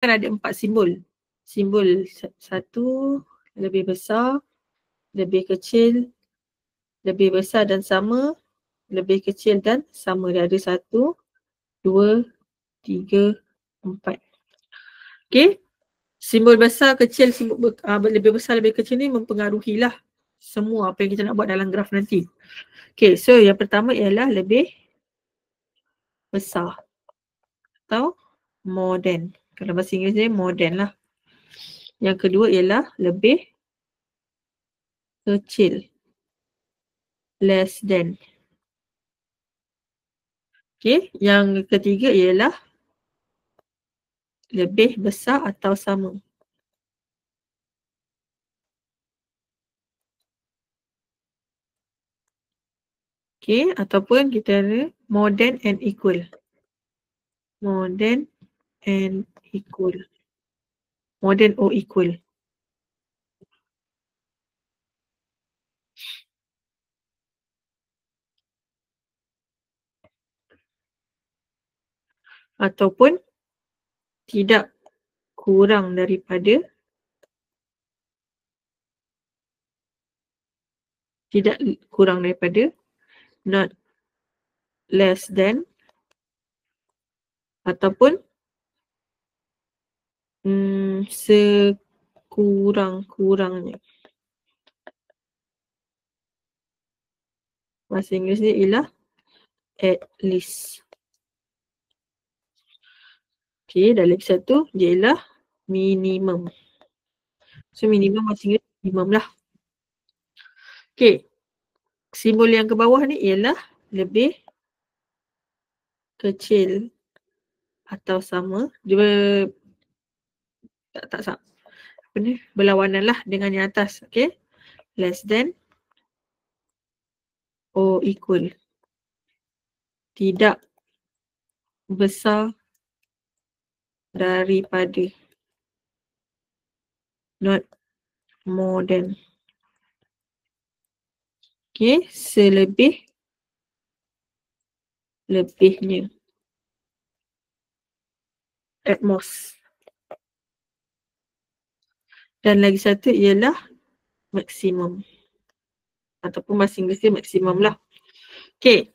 kan ada 4 simbol. Simbol 1 lebih besar, lebih kecil, lebih besar dan sama, lebih kecil dan sama. Dia ada 1, 2, 3, 4. Okay. Simbol besar, kecil, simbol lebih besar, lebih kecil ni mempengaruhilah semua apa yang kita nak buat dalam graf nanti. Okay, so yang pertama ialah lebih besar atau more than. Kalau bahasa Inggeris ni more than lah. Yang kedua ialah lebih kecil, less than. Okay, yang ketiga ialah lebih besar atau sama. Okay, ataupun kita ada more than and equal. More than and equal. More than or equal. Ataupun tidak kurang daripada, tidak kurang daripada, not less than, ataupun sekurang-kurangnya. Bahasa Inggeris ni ialah at least. Okay, dan lagi satu dia ialah minimum. So minimum bahasa Inggeris minimum lah. Okay, simbol yang ke bawah ni ialah lebih kecil atau sama. Dia berlawanan lah dengan yang atas. Okay, less than or equal. Tidak besar daripada, not more than. Okay, lebihnya, at most. Dan lagi satu ialah maksimum. Ataupun bahasa Inggeris dia maksimum lah. Okay,